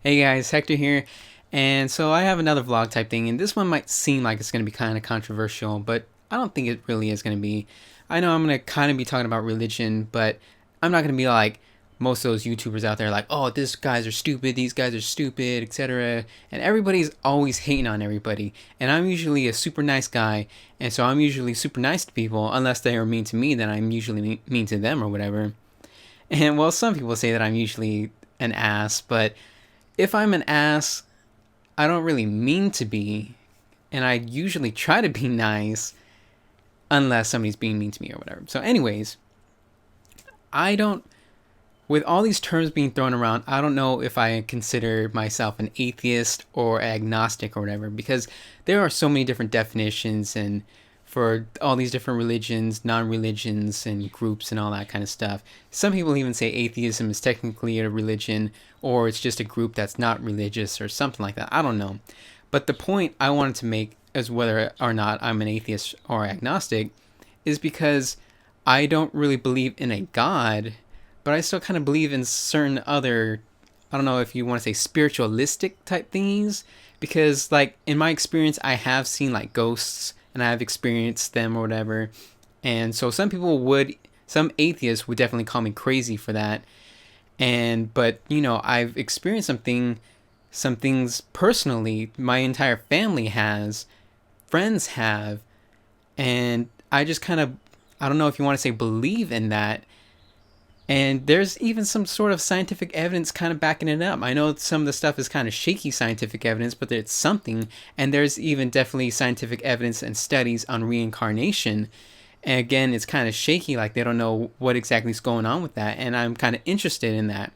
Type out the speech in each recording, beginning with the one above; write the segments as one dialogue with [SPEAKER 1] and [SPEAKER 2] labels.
[SPEAKER 1] Hey guys, Hector here. And so I have another vlog type thing, and this one might seem like it's going to be kind of controversial, but I don't think it really is going to be. I know I'm going to kind of be talking about religion, but I'm not going to be like most of those YouTubers out there, like, oh, these guys are stupid, these guys are stupid, etc. And everybody's always hating on everybody. And I'm usually a super nice guy, and so I'm usually super nice to people, unless they are mean to me, then I'm usually mean to them or whatever. And well, some people say that I'm usually an ass, but if I'm an ass, I don't really mean to be, and I usually try to be nice unless somebody's being mean to me or whatever. So, anyways, I don't, with all these terms being thrown around, I don't know if I consider myself an atheist or agnostic or whatever, because there are so many different definitions and for all these different religions, non-religions, and groups and all that kind of stuff. Some people even say atheism is technically a religion, or it's just a group that's not religious or something like that. I don't know. But the point I wanted to make as whether or not I'm an atheist or agnostic is because I don't really believe in a God, but I still kind of believe in certain other, I don't know if you want to say spiritualistic type things, because like in my experience, I have seen like ghosts and I have experienced them or whatever. And so some atheists would definitely call me crazy for that. And, but I've experienced some things personally. My entire family has, friends have, and I just kind of, I don't know if you want to say believe in that. And there's even some sort of scientific evidence kind of backing it up. I know some of the stuff is kind of shaky scientific evidence, but it's something. And there's even definitely scientific evidence and studies on reincarnation. And again, it's kind of shaky, like they don't know what exactly is going on with that. And I'm kind of interested in that.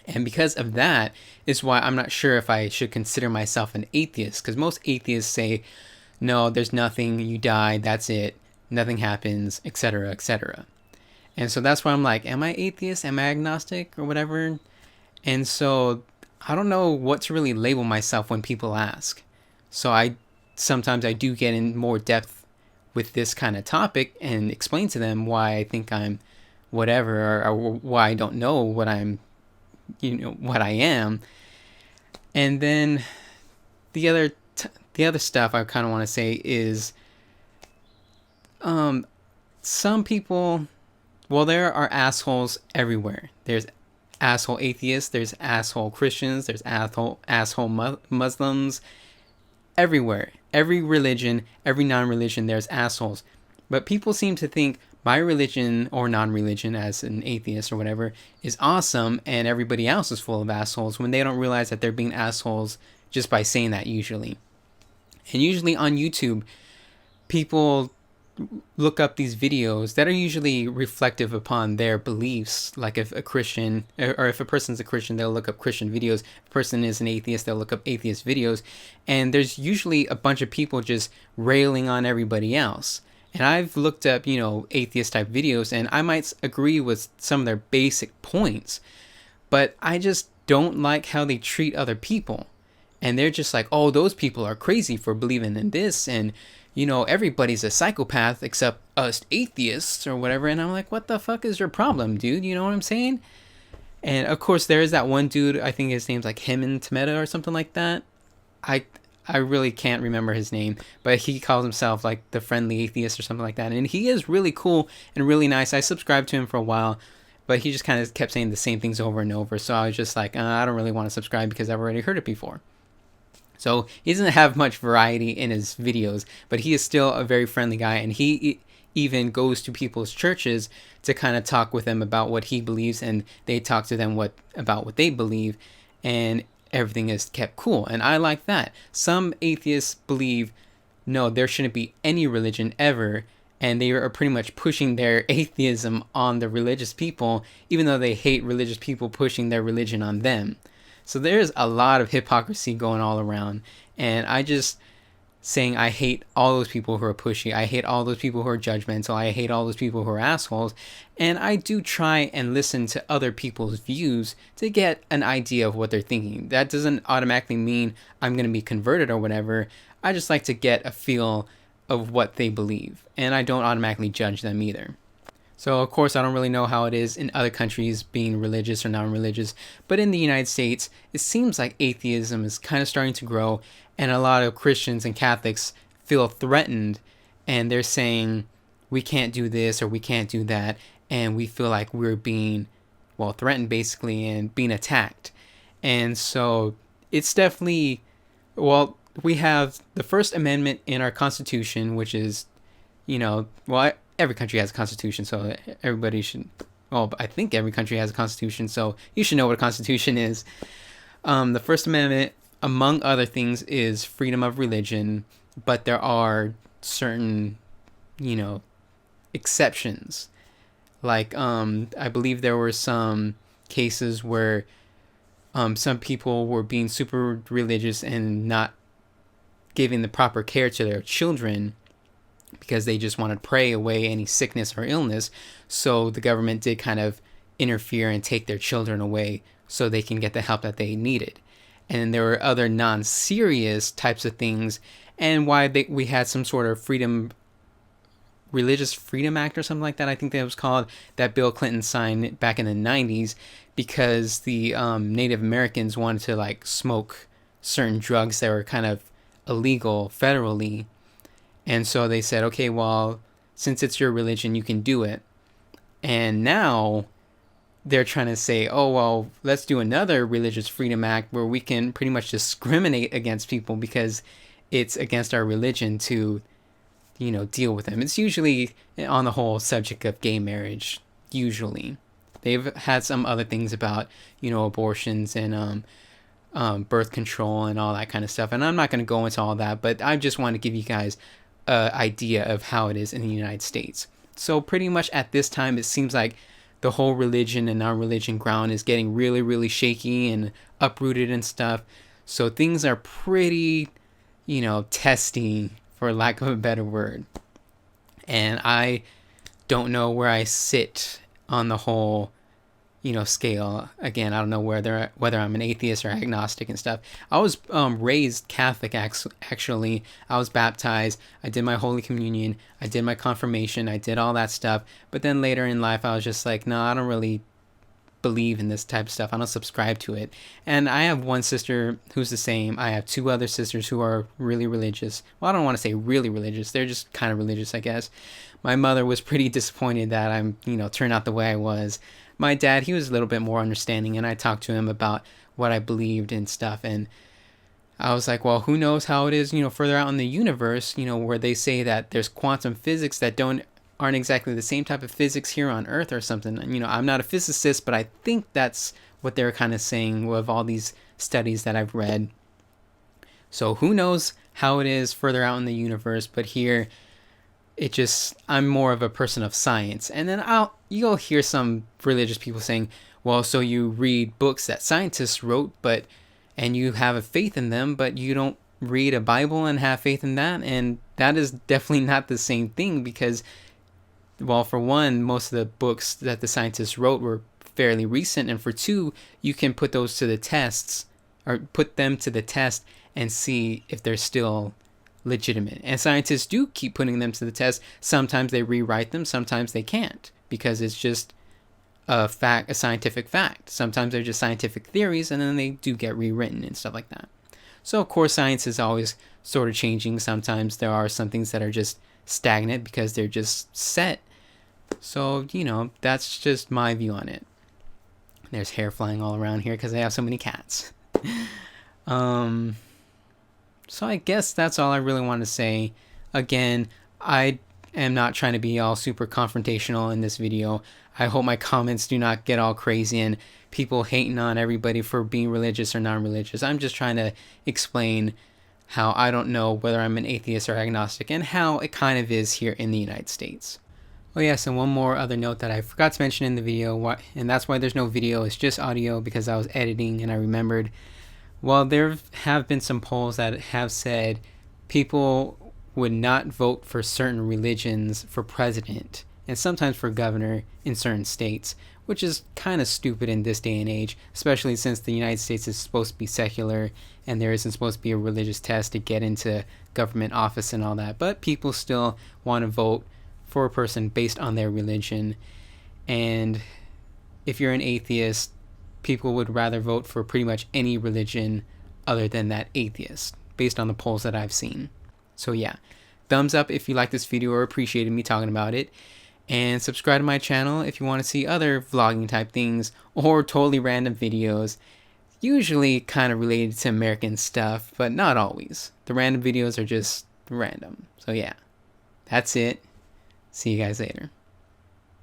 [SPEAKER 1] And because of that is why I'm not sure if I should consider myself an atheist. Because most atheists say, no, there's nothing, you die, that's it, nothing happens, etc., etc. And so that's why I'm like, am I atheist? Am I agnostic or whatever? And so I don't know what to really label myself when people ask. So I sometimes I do get in more depth with this kind of topic and explain to them why I think I'm whatever, or why I don't know what I'm, what I am. And then the other stuff I kind of want to say is some people, well, there are assholes everywhere. There's asshole atheists, there's asshole Christians, there's asshole Muslims, everywhere. Every religion, every non-religion, there's assholes. But people seem to think my religion or non-religion, as an atheist or whatever, is awesome and everybody else is full of assholes, when they don't realize that they're being assholes just by saying that usually. And usually on YouTube, people look up these videos that are usually reflective upon their beliefs. Like if a Christian, or if a person's a Christian, they'll look up Christian videos. If a person is an atheist, they'll look up atheist videos. And there's usually a bunch of people just railing on everybody else. And I've looked up, atheist type videos, and I might agree with some of their basic points, but I just don't like how they treat other people. And they're just like, oh, those people are crazy for believing in this, and everybody's a psychopath except us atheists or whatever. And I'm like, what the fuck is your problem, dude? You know what I'm saying? And of course, there is that one dude, I think his name's like Him and Tomato or something like that. I I really can't remember his name, but he calls himself like the friendly atheist or something like that. And he is really cool and really nice. I subscribed to him for a while, but he just kind of kept saying the same things over and over. So I was just like, I don't really want to subscribe because I've already heard it before. So he doesn't have much variety in his videos, but he is still a very friendly guy, and he even goes to people's churches to kind of talk with them about what he believes, and they talk to them about what they believe, and everything is kept cool. And I like that. Some atheists believe, no, there shouldn't be any religion ever, and they are pretty much pushing their atheism on the religious people, even though they hate religious people pushing their religion on them. So there's a lot of hypocrisy going all around, and I just saying I hate all those people who are pushy. I hate all those people who are judgmental. I hate all those people who are assholes. And I do try and listen to other people's views to get an idea of what they're thinking. That doesn't automatically mean I'm going to be converted or whatever. I just like to get a feel of what they believe, and I don't automatically judge them either. So, of course, I don't really know how it is in other countries being religious or non-religious, but in the United States, it seems like atheism is kind of starting to grow, and a lot of Christians and Catholics feel threatened, and they're saying, we can't do this or we can't do that, and we feel like we're being, well, threatened basically and being attacked. And so it's definitely, well, we have the First Amendment in our Constitution, which is, every country has a constitution, so everybody should. Well, I think every country has a constitution, so you should know what a constitution is. The First Amendment, among other things, is freedom of religion, but there are certain, exceptions. Like, I believe there were some cases where some people were being super religious and not giving the proper care to their children, because they just want to pray away any sickness or illness. So the government did kind of interfere and take their children away so they can get the help that they needed. And there were other non-serious types of things, and we had some sort of Religious Freedom Act or something like that, I think that was called, that Bill Clinton signed back in the 90s, because the Native Americans wanted to smoke certain drugs that were kind of illegal federally. And so they said, okay, well, since it's your religion, you can do it. And now they're trying to say, oh, well, let's do another Religious Freedom Act where we can pretty much discriminate against people because it's against our religion to, deal with them. It's usually on the whole subject of gay marriage, usually. They've had some other things about, abortions and birth control and all that kind of stuff. And I'm not going to go into all that, but I just want to give you guys idea of how it is in the United States. So pretty much at this time, it seems like the whole religion and non-religion ground is getting really, really shaky and uprooted and stuff. So things are pretty, testy, for lack of a better word. And I don't know where I sit on the whole scale. Again, I don't know whether I'm an atheist or agnostic and stuff. I was raised Catholic, actually. I was baptized. I did my Holy Communion. I did my confirmation. I did all that stuff. But then later in life, I was just like, no, I don't really believe in this type of stuff. I don't subscribe to it. And I have one sister who's the same. I have two other sisters who are really religious. Well, I don't want to say really religious. They're just kind of religious, I guess. My mother was pretty disappointed that I'm, turned out the way I was. My dad, he was a little bit more understanding, and I talked to him about what I believed and stuff. And I was like, well, who knows how it is, further out in the universe, where they say that there's quantum physics that aren't exactly the same type of physics here on Earth or something. I'm not a physicist, but I think that's what they're kind of saying with all these studies that I've read. So who knows how it is further out in the universe, but here I'm more of a person of science. And then you'll hear some religious people saying, well, so you read books that scientists wrote, and you have a faith in them, but you don't read a Bible and have faith in that. And that is definitely not the same thing, because, well, for one, most of the books that the scientists wrote were fairly recent. And for two, you can put those to the tests, or put them to the test and see if they're still legitimate. And scientists do keep putting them to the test. Sometimes they rewrite them, sometimes they can't, because it's just a scientific fact. Sometimes they're just scientific theories, and then they do get rewritten and stuff like that. So of course science is always sort of changing. Sometimes there are some things that are just stagnant because they're just set. So that's just my view on it. There's hair flying all around here because I have so many cats. So I guess that's all I really want to say. Again, I am not trying to be all super confrontational in this video. I hope my comments do not get all crazy and people hating on everybody for being religious or non-religious. I'm just trying to explain how I don't know whether I'm an atheist or agnostic and how it kind of is here in the United States. Oh yes, and one more other note that I forgot to mention in the video, and that's why there's no video, it's just audio, because I was editing and I remembered. Well, there have been some polls that have said people would not vote for certain religions for president, and sometimes for governor in certain states, which is kind of stupid in this day and age, especially since the United States is supposed to be secular and there isn't supposed to be a religious test to get into government office and all that. But people still want to vote for a person based on their religion. And if you're an atheist, people would rather vote for pretty much any religion other than that atheist, based on the polls that I've seen. So yeah, thumbs up if you like this video or appreciated me talking about it. And subscribe to my channel if you want to see other vlogging type things or totally random videos. Usually kind of related to American stuff, but not always. The random videos are just random. So yeah, that's it. See you guys later.